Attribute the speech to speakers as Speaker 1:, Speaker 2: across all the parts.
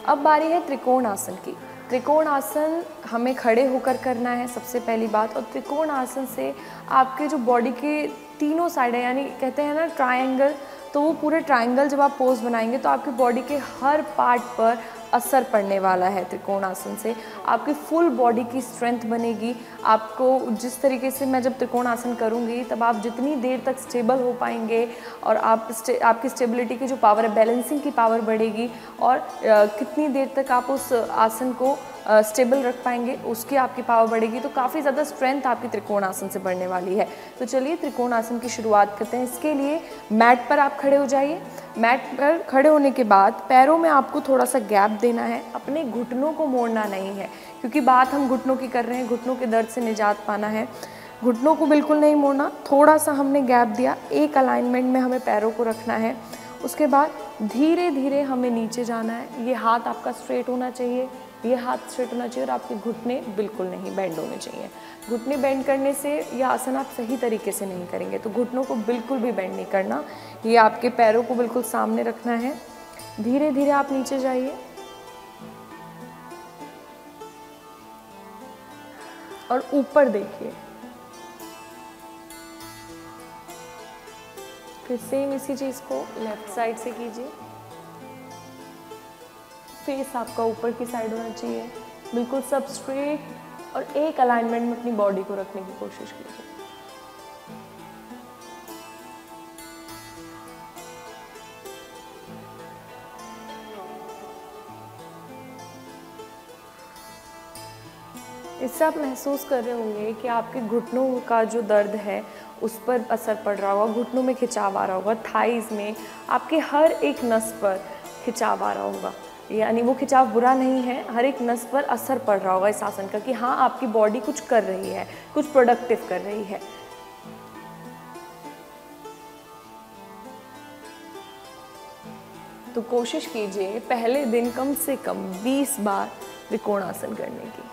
Speaker 1: अब बारी है त्रिकोण आसन की। त्रिकोण आसन हमें खड़े होकर करना है सबसे पहली बात, और त्रिकोण आसन से आपके जो बॉडी के तीनों साइड है, यानी कहते हैं ना ट्रायंगल, तो वो पूरे ट्रायंगल जब आप पोज बनाएंगे तो आपकी बॉडी के हर पार्ट पर असर पड़ने वाला है। त्रिकोण आसन से आपकी फुल बॉडी की स्ट्रेंथ बनेगी। आपको जिस तरीके से मैं जब त्रिकोण आसन करूँगी तब आप जितनी देर तक स्टेबल हो पाएंगे और आपकी स्टेबिलिटी की जो पावर है, बैलेंसिंग की पावर बढ़ेगी, और कितनी देर तक आप उस आसन को स्टेबल रख पाएंगे उसकी आपकी पावर बढ़ेगी। तो काफ़ी ज़्यादा स्ट्रेंथ आपकी त्रिकोण आसन से बढ़ने वाली है। तो चलिए त्रिकोण आसन की शुरुआत करते हैं। इसके लिए मैट पर आप खड़े हो जाइए। मैट पर खड़े होने के बाद पैरों में आपको थोड़ा सा गैप देना है, अपने घुटनों को मोड़ना नहीं है, क्योंकि बात हम घुटनों की कर रहे हैं, घुटनों के दर्द से निजात पाना है। घुटनों को बिल्कुल नहीं मोड़ना, थोड़ा सा हमने गैप दिया, एक अलाइनमेंट में हमें पैरों को रखना है। उसके बाद धीरे धीरे हमें नीचे जाना है। ये हाथ आपका स्ट्रेट होना चाहिए, ये हाथ स्ट्रेट होना चाहिए, और आपके घुटने बिल्कुल नहीं बेंड होने चाहिए। घुटने बेंड करने से यह आसन आप सही तरीके से नहीं करेंगे, तो घुटनों को बिल्कुल भी बेंड नहीं करना। ये आपके पैरों को बिल्कुल सामने रखना है। धीरे धीरे आप नीचे जाइए और ऊपर देखिए। फिर सेम इसी चीज़ को लेफ्ट साइड से कीजिए। फेस आपका ऊपर की साइड होना चाहिए, बिल्कुल सब स्ट्रेट, और एक अलाइनमेंट में अपनी बॉडी को रखने की कोशिश कीजिए। इससे आप महसूस कर रहे होंगे कि आपके घुटनों का जो दर्द है उस पर असर पड़ रहा होगा, घुटनों में खिंचाव आ रहा होगा, थाइज़ में, आपके हर एक नस पर खिंचाव आ रहा होगा। यानी वो खिंचाव बुरा नहीं है, हर एक नस पर असर पड़ रहा होगा इस आसन का, कि हाँ आपकी बॉडी कुछ कर रही है, कुछ प्रोडक्टिव कर रही है। तो कोशिश कीजिए पहले दिन कम से कम 20 बार त्रिकोण आसन करने की।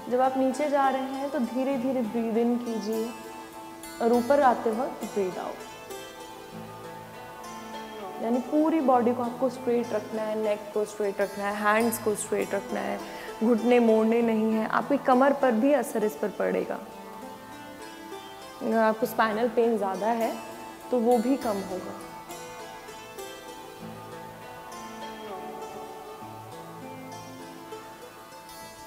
Speaker 1: जब आप नीचे जा रहे हैं तो धीरे धीरे ब्रीद इन कीजिए और ऊपर आते वक्त ब्रीद आउट। यानी पूरी बॉडी को आपको स्ट्रेट रखना है, नेक को स्ट्रेट रखना है, हैंड्स को स्ट्रेट रखना है, घुटने मोड़ने नहीं है। आपकी कमर पर भी असर इस पर पड़ेगा। अगर आपको स्पाइनल पेन ज़्यादा है तो वो भी कम होगा।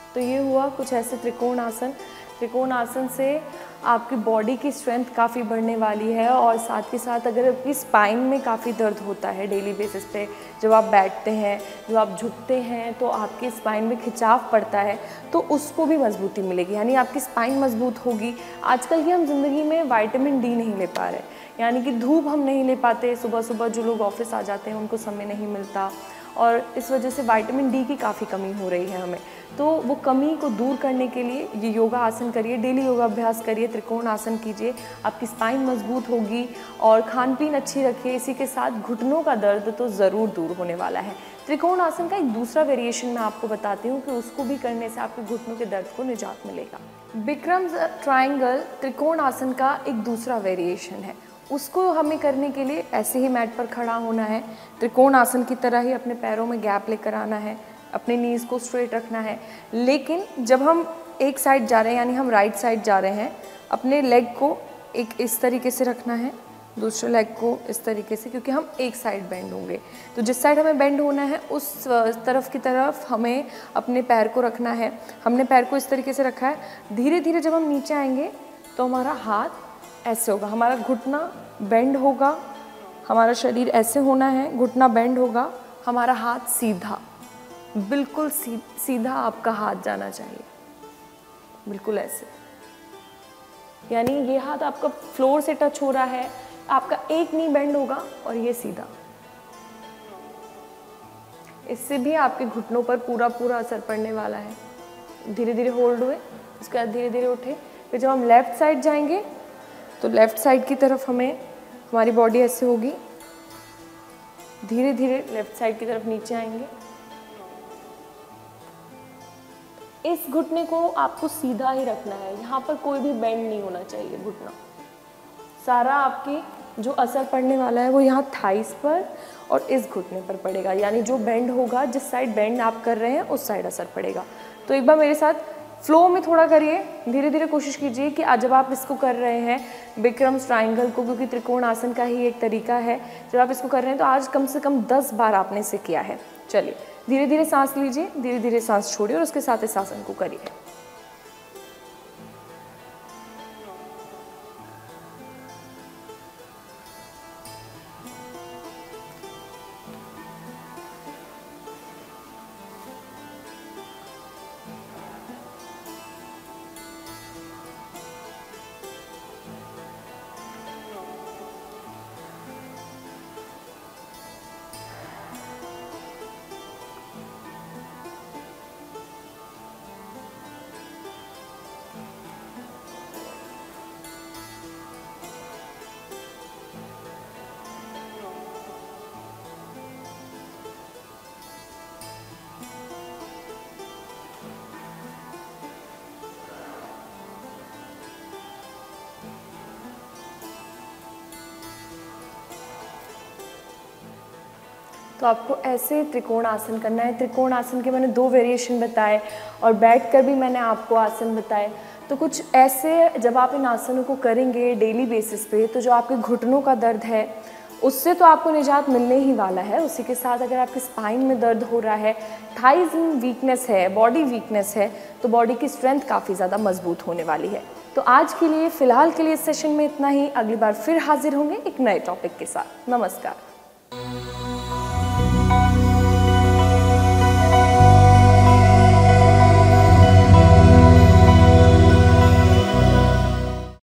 Speaker 1: तो ये हुआ कुछ ऐसे त्रिकोण आसन। त्रिकोण आसन से आपकी बॉडी की स्ट्रेंथ काफ़ी बढ़ने वाली है, और साथ ही साथ अगर आपकी स्पाइन में काफ़ी दर्द होता है डेली बेसिस पे, जब आप बैठते हैं, जब आप झुकते हैं तो आपकी स्पाइन में खिंचाव पड़ता है, तो उसको भी मजबूती मिलेगी, यानी आपकी स्पाइन मजबूत होगी। आजकल की हम ज़िंदगी में विटामिन डी नहीं ले पा रहे, यानी कि धूप हम नहीं ले पाते। सुबह सुबह जो लोग ऑफिस आ जाते हैं उनको समय नहीं मिलता, और इस वजह से विटामिन डी की काफ़ी कमी हो रही है हमें। तो वो कमी को दूर करने के लिए ये योगा आसन करिए, डेली योगा अभ्यास करिए, त्रिकोण आसन कीजिए, आपकी स्पाइन मजबूत होगी, और खान पीन अच्छी रखिए। इसी के साथ घुटनों का दर्द तो ज़रूर दूर होने वाला है। त्रिकोण आसन का एक दूसरा वेरिएशन मैं आपको बताती हूँ कि उसको भी करने से आपके घुटनों के दर्द को निजात मिलेगा। बिक्रम ट्रायंगल त्रिकोण आसन का एक दूसरा वेरिएशन है। उसको हमें करने के लिए ऐसे ही मैट पर खड़ा होना है, त्रिकोण आसन की तरह ही अपने पैरों में गैप लेकर आना है, अपने नीज़ को स्ट्रेट रखना है। लेकिन जब हम एक साइड जा रहे हैं, यानी हम राइट साइड जा रहे हैं, अपने लेग को एक इस तरीके से रखना है, दूसरे लेग को इस तरीके से, क्योंकि हम एक साइड बेंड होंगे। तो जिस साइड हमें बेंड होना है उस तरफ की तरफ हमें अपने पैर को रखना है। हमने पैर को इस तरीके से रखा है। धीरे धीरे जब हम नीचे आएंगे तो हमारा हाथ ऐसे होगा, हमारा घुटना बेंड होगा, हमारा शरीर ऐसे होना है, घुटना बेंड होगा, हमारा हाथ सीधा, बिल्कुल सीधा आपका हाथ जाना चाहिए, बिल्कुल ऐसे। यानी ये हाथ आपका फ्लोर से टच हो रहा है, आपका एक नी बेंड होगा और ये सीधा। इससे भी आपके घुटनों पर पूरा असर पड़ने वाला है। धीरे धीरे होल्ड हुए, उसके बाद धीरे धीरे उठे। फिर जब हम लेफ़्ट साइड जाएंगे तो लेफ़्ट साइड की तरफ हमें हमारी बॉडी ऐसे होगी, धीरे धीरे लेफ़्ट साइड की तरफ नीचे आएंगे। इस घुटने को आपको सीधा ही रखना है, यहाँ पर कोई भी बेंड नहीं होना चाहिए घुटना। सारा आपके जो असर पड़ने वाला है वो यहाँ थाइस पर और इस घुटने पर पड़ेगा, यानी जो बेंड होगा, जिस साइड बेंड आप कर रहे हैं उस साइड असर पड़ेगा। तो एक बार मेरे साथ फ्लो में थोड़ा करिए, धीरे धीरे कोशिश कीजिए कि आज जब आप इसको कर रहे हैं विक्रम ट्रायंगल को, क्योंकि त्रिकोण आसन का ही एक तरीका है, जब आप इसको कर रहे हैं तो आज कम से कम 10 बार आपने इसे किया है। चलिए धीरे धीरे सांस लीजिए, धीरे धीरे सांस छोड़िए और उसके साथ इस आसन को करिए। तो आपको ऐसे त्रिकोण आसन करना है। त्रिकोण आसन के मैंने 2 वेरिएशन बताए और बैठकर भी मैंने आपको आसन बताए। तो कुछ ऐसे जब आप इन आसनों को करेंगे डेली बेसिस पे, तो जो आपके घुटनों का दर्द है उससे तो आपको निजात मिलने ही वाला है। उसी के साथ अगर आपके स्पाइन में दर्द हो रहा है, थाइज में वीकनेस है, बॉडी वीकनेस है, तो बॉडी की स्ट्रेंथ काफ़ी ज़्यादा मजबूत होने वाली है। तो आज के लिए फ़िलहाल के लिए इस सेशन में इतना ही। अगली बार फिर हाजिर होंगे एक नए टॉपिक के साथ। नमस्कार।